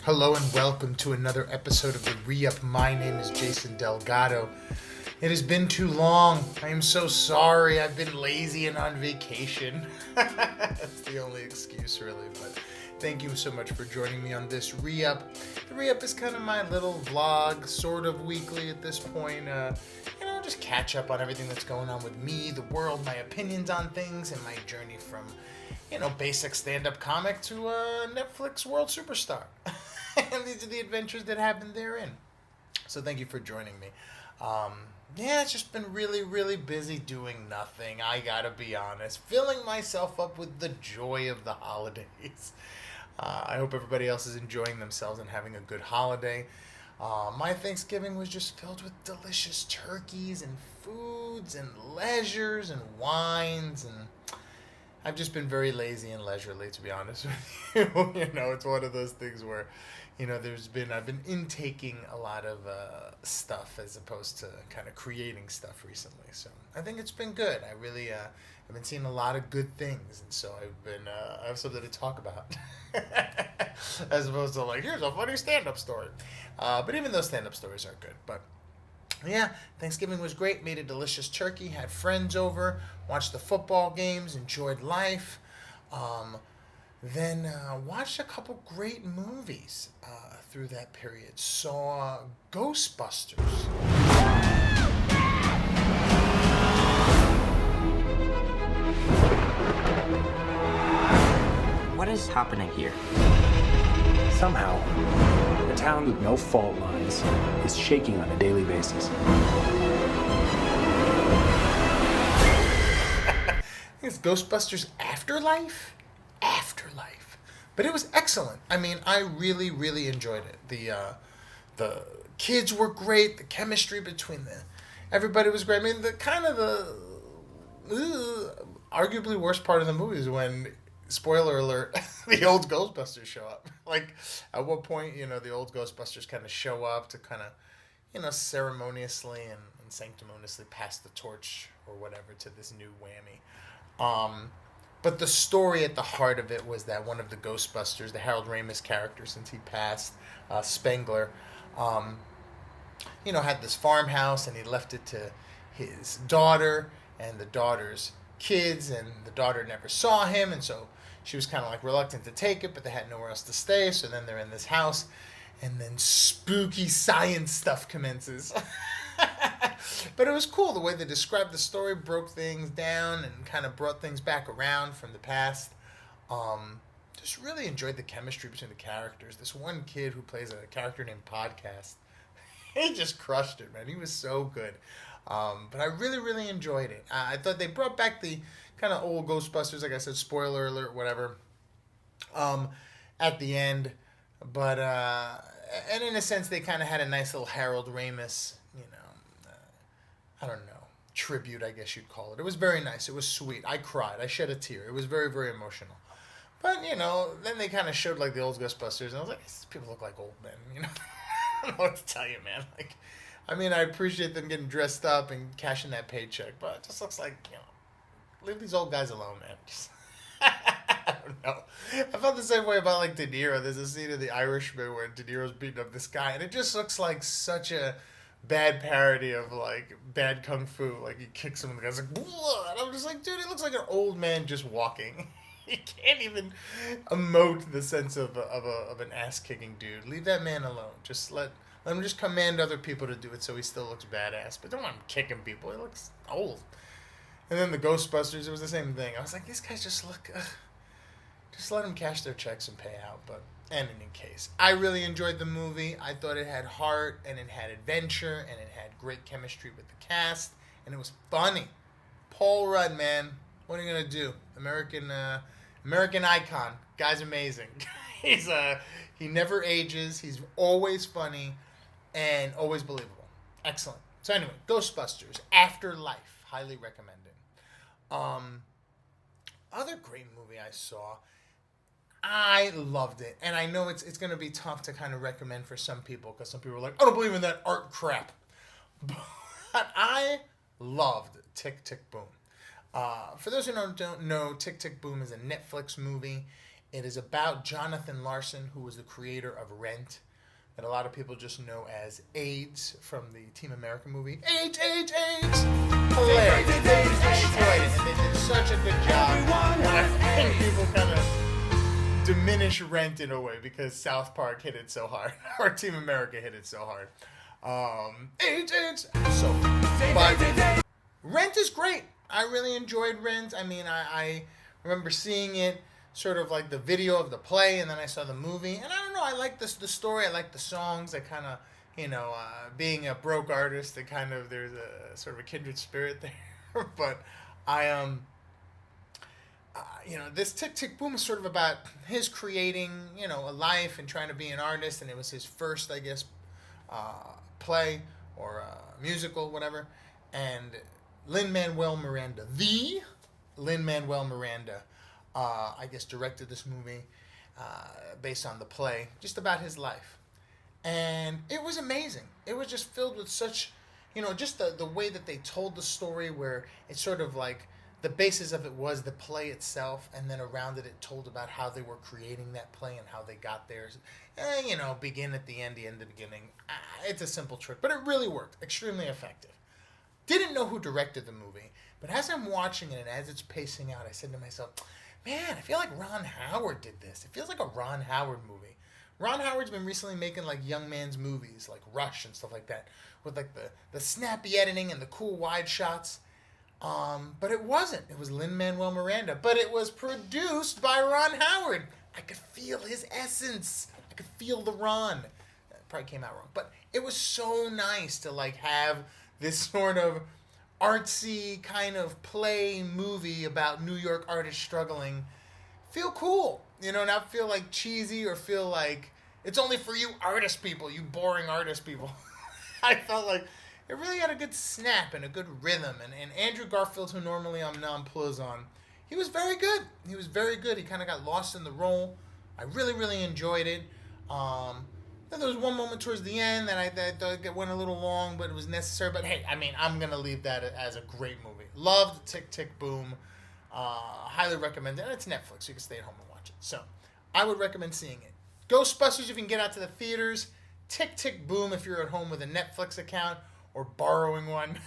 Hello and welcome to another episode of the ReUp. My name is Jason Delgado. It has been too long. I am so sorry. I've been lazy and on vacation. That's the only excuse, really. But thank you so much for joining me on this ReUp. The ReUp is kind of my little vlog, sort of weekly at this point. Just catch up on everything that's going on with me, the world, my opinions on things, and my journey from, basic stand-up comic to a Netflix world superstar. And these are the adventures that happen therein. So thank you for joining me. It's just been really, really busy doing nothing. I gotta be honest. Filling myself up with the joy of the holidays. I hope everybody else is enjoying themselves and having a good holiday. My Thanksgiving was just filled with delicious turkeys and foods and leisures and wines, and I've just been very lazy and leisurely, to be honest with you. It's one of those things where, I've been intaking a lot of stuff as opposed to kind of creating stuff recently. So I think it's been good. I really, I've been seeing a lot of good things, and so I have something to talk about. As opposed to here's a funny stand-up story. But even those stand-up stories are good. But yeah, Thanksgiving was great. Made a delicious turkey. Had friends over. Watched the football games. Enjoyed life. Then watched a couple great movies through that period. Saw Ghostbusters. What is happening here? Somehow, a town with no fault lines is shaking on a daily basis. It's Ghostbusters Afterlife? Afterlife. But it was excellent. I mean, I really, really enjoyed it. The kids were great. The chemistry between everybody was great. I mean, the arguably worst part of the movie is when, spoiler alert, the old Ghostbusters show up. At what point, the old Ghostbusters kind of show up to kind of, ceremoniously and sanctimoniously pass the torch or whatever to this new whammy. But the story at the heart of it was that one of the Ghostbusters, the Harold Ramis character, since he passed, Spengler, had this farmhouse, and he left it to his daughter and the daughter's kids, and the daughter never saw him, and so she was kind of reluctant to take it, but they had nowhere else to stay, so then they're in this house, and then spooky science stuff commences. But it was cool the way they described the story, broke things down, and kind of brought things back around from the past. Just really enjoyed the chemistry between the characters. This one kid who plays a character named Podcast, he just crushed it, man. He was so good. But I really, really enjoyed it. I thought they brought back the kind of old Ghostbusters, like I said, spoiler alert, whatever, at the end. But, and in a sense, they kind of had a nice little Harold Ramis, I don't know, tribute, I guess you'd call it. It was very nice. It was sweet. I cried. I shed a tear. It was very, very emotional. But, then they kind of showed, the old Ghostbusters, and I was like, these people look like old men, I don't know what to tell you, man. I appreciate them getting dressed up and cashing that paycheck, but it just looks like, leave these old guys alone, man. I don't know. I felt the same way about, De Niro. There's a scene in The Irishman where De Niro's beating up this guy, and it just looks like such a bad parody of, bad kung fu. He kicks him, and the guy's like, "Blah!" And I'm just like, dude, he looks like an old man just walking. He can't even emote the sense of an ass-kicking dude. Leave that man alone. Just let him just command other people to do it so he still looks badass. But don't want him kicking people. He looks old. And then the Ghostbusters, it was the same thing. I was like, these guys just look... just let them cash their checks and pay out. But in any case, I really enjoyed the movie. I thought it had heart, and it had adventure, and it had great chemistry with the cast, and it was funny. Paul Rudd, man. What are you going to do? American icon. Guy's amazing. He never ages. He's always funny and always believable. Excellent. So anyway, Ghostbusters Afterlife. Highly recommended. Other great movie I saw, I loved it. And I know it's going to be tough to kind of recommend for some people, because some people are like, I don't believe in that art crap. But I loved Tick, Tick, Boom. For those who don't know, Tick, Tick, Boom is a Netflix movie. It is about Jonathan Larson, who was the creator of Rent, that a lot of people just know as AIDS from the Team America movie. AIDS, AIDS, AIDS! Hilarious. They enjoyed it, and they did such a good job. And I think people kind of diminish Rent in a way because South Park hit it so hard, or Team America hit it so hard. AIDS, AIDS! So, but Rent is great. I really enjoyed Rent. I mean, I remember seeing it, sort of like the video of the play, and then I saw the movie, and I don't know, I like the story, I like the songs, I kind of, being a broke artist, it kind of, there's a sort of a kindred spirit there, but I, this Tick Tick Boom is sort of about his creating, a life and trying to be an artist, and it was his first, I guess, play, or musical, whatever, and Lin-Manuel Miranda, I guess directed this movie based on the play, just about his life. And it was amazing. It was just filled with such, just the way that they told the story, where it's sort of like the basis of it was the play itself, and then around it told about how they were creating that play and how they got there. Begin at the end, the end at the beginning. It's a simple trick, but it really worked. Extremely effective. Didn't know who directed the movie, but as I'm watching it and as it's pacing out, I said to myself, man, I feel like Ron Howard did this. It feels like a Ron Howard movie. Ron Howard's been recently making like young man's movies, like Rush and stuff like that, with like the snappy editing and the cool wide shots. But it wasn't. It was Lin-Manuel Miranda, but it was produced by Ron Howard. I could feel his essence. I could feel the Ron. It probably came out wrong, but it was so nice to like have this sort of artsy kind of play movie about New York artists struggling feel cool, not feel like cheesy or feel like it's only for you artist people, you boring artist people. I felt like it really had a good snap and a good rhythm, and Andrew Garfield, who normally I'm nonplussed on, he was very good. He kind of got lost in the role. I really, really enjoyed it. Then there was one moment towards the end that I thought it went a little long, but it was necessary. But hey, I mean, I'm going to leave that as a great movie. Loved Tick Tick Boom. Highly recommend it. And it's Netflix, so you can stay at home and watch it. So I would recommend seeing it. Ghostbusters if you can get out to the theaters. Tick Tick Boom if you're at home with a Netflix account or borrowing one.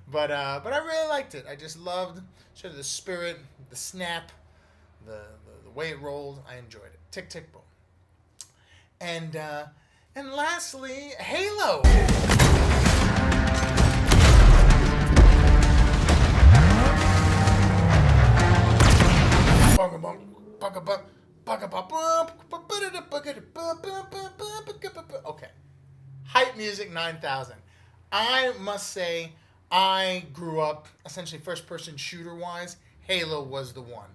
But I really liked it. I just loved sort of the spirit, the snap, the way it rolled. I enjoyed it. Tick Tick Boom. And lastly, Halo. Okay. Hype Music 9000. I must say, I grew up essentially first-person shooter-wise. Halo was the one.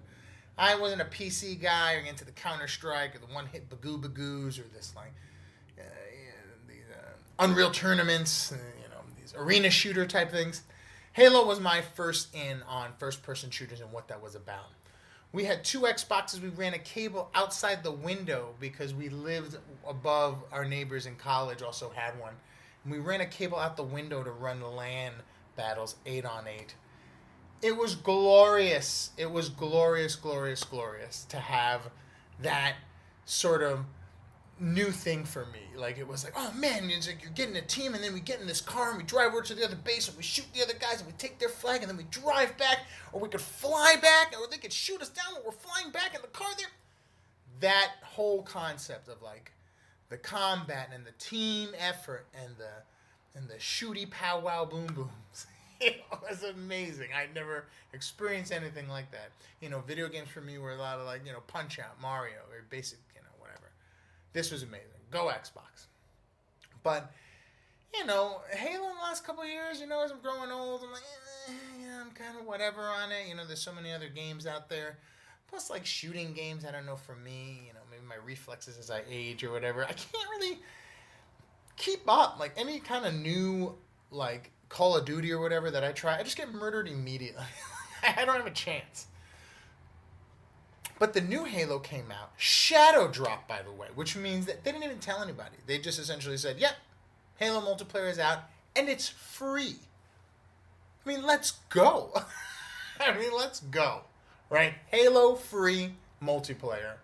I wasn't a PC guy or into the Counter-Strike or the one-hit Bagoo-Bagoos or this these Unreal tournaments, these arena shooter type things. Halo was my first in on first-person shooters and what that was about. We had 2 Xboxes. We ran a cable outside the window because we lived above our neighbors in college also had one. And we ran a cable out the window to run LAN battles 8-on-8. It was glorious. It was glorious, glorious, glorious to have that sort of new thing for me. Like, it was like, oh man, it's like you're getting a team, and then we get in this car and we drive over to the other base and we shoot the other guys and we take their flag and then we drive back, or we could fly back, or they could shoot us down and we're flying back in the car there. That whole concept of like the combat and the team effort and the shooty powwow boom booms. It was amazing. I'd never experienced anything like that. Video games for me were a lot of like, Punch Out, Mario, or basic, whatever. This was amazing. Go Xbox. But, Halo in the last couple of years, as I'm growing old, I'm like, I'm kind of whatever on it. There's so many other games out there. Plus, like, shooting games, I don't know, for me, maybe my reflexes as I age or whatever. I can't really keep up. Like, any kind of new, like, Call of Duty or whatever that I try, I just get murdered immediately. I don't have a chance. But the new Halo came out, shadow dropped, by the way, which means that they didn't even tell anybody. They just essentially said, yep, Halo multiplayer is out, and it's free. Let's go. Let's go. Right? Halo free multiplayer.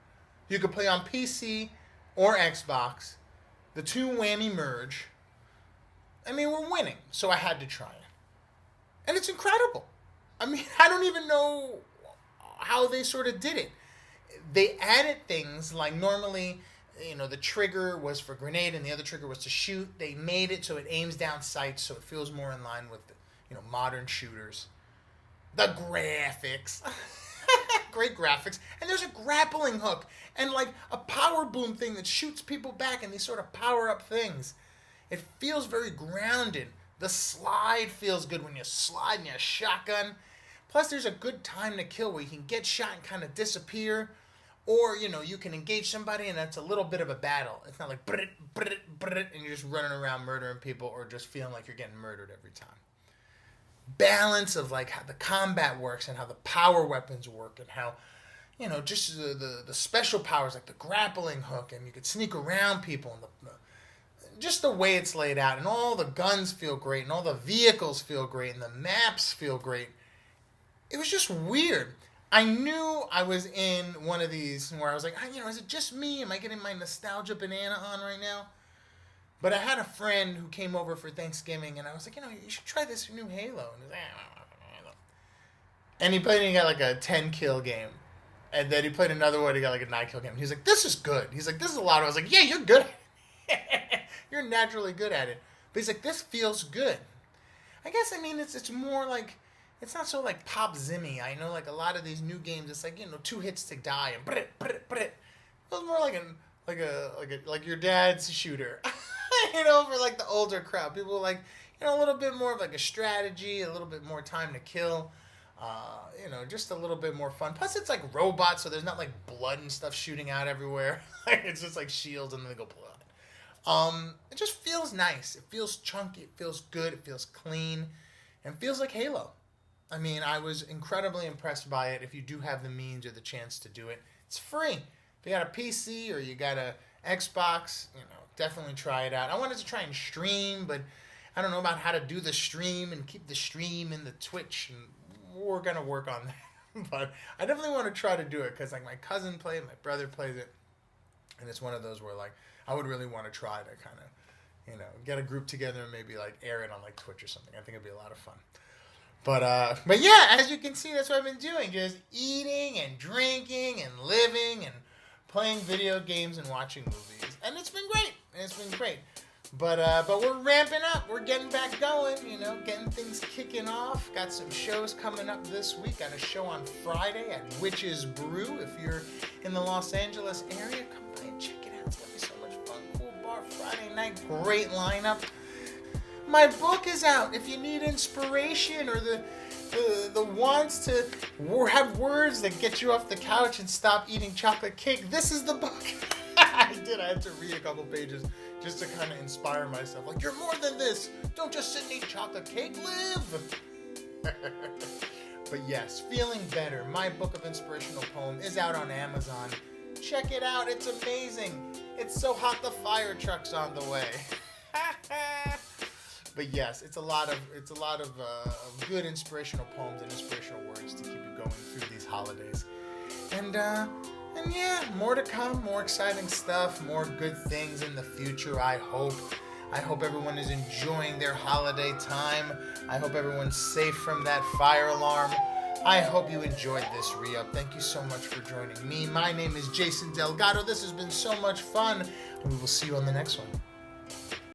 You could play on PC or Xbox. The two whammy merge. I mean, we're winning, so I had to try it. And it's incredible. I mean, I don't even know how they sort of did it. They added things like normally, the trigger was for grenade and the other trigger was to shoot. They made it so it aims down sights, so it feels more in line with, modern shooters. The graphics. Great graphics. And there's a grappling hook and like a power boom thing that shoots people back and these sort of power-up things. It feels very grounded. The slide feels good when you slide in your shotgun. Plus, there's a good time to kill where you can get shot and kind of disappear. Or, you can engage somebody and it's a little bit of a battle. It's not like and you're just running around murdering people or just feeling like you're getting murdered every time. Balance of like how the combat works and how the power weapons work and how, just the special powers like the grappling hook and you could sneak around people and just the way it's laid out and all the guns feel great and all the vehicles feel great and the maps feel great. It was just weird. I knew I was in one of these where I was like, is it just me? Am I getting my nostalgia banana on right now? But I had a friend who came over for Thanksgiving, and I was like, you should try this new Halo. And, and he played and he got like a 10-kill game. And then he played another one, he got like a 9-kill game. He's like, this is good. He's like, this is a lot. I was like, yeah, you're good. You're naturally good at it. But he's like, this feels good. I guess, it's more like, it's not so like pop zimmy. I know like a lot of these new games, it's like, 2 hits to die and it feels more like your dad's shooter. For like the older crowd. People like, a little bit more of like a strategy, a little bit more time to kill. Just a little bit more fun. Plus it's like robots, so there's not like blood and stuff shooting out everywhere. It's just like shields and then they go blood. It just feels nice. It feels chunky. It feels good. It feels clean. And it feels like Halo. I was incredibly impressed by it. If you do have the means or the chance to do it, it's free. If you got a PC or you got a Xbox, definitely try it out. I wanted to try and stream, but I don't know about how to do the stream and keep the stream in the Twitch, and we're going to work on that. But I definitely want to try to do it because like my cousin plays it, my brother plays it, and it's one of those where like I would really want to try to kind of, get a group together and maybe like air it on like Twitch or something. I think it'd be a lot of fun. But yeah, as you can see, that's what I've been doing. Just eating and drinking and living and playing video games and watching movies. And it's been great. But we're ramping up. We're getting back going, getting things kicking off. Got some shows coming up this week. Got a show on Friday at Witch's Brew. If you're in the Los Angeles area, come by and check it out. It's going to be so much fun. Cool bar Friday night. Great lineup. My book is out. If you need inspiration or the wants to have words that get you off the couch and stop eating chocolate cake, this is the book. I had to read a couple pages just to kind of inspire myself. Like, you're more than this. Don't just sit and eat chocolate cake. Live. But yes, Feeling Better, my book of inspirational poem, is out on Amazon. Check it out. It's amazing. It's so hot the fire truck's on the way. But yes, it's a lot of good inspirational poems and inspirational words to keep you going through these holidays. And yeah, more to come, more exciting stuff, more good things in the future, I hope. I hope everyone is enjoying their holiday time. I hope everyone's safe from that fire alarm. I hope you enjoyed this ReUp. Thank you so much for joining me. My name is Jason Delgado. This has been so much fun. We will see you on the next one.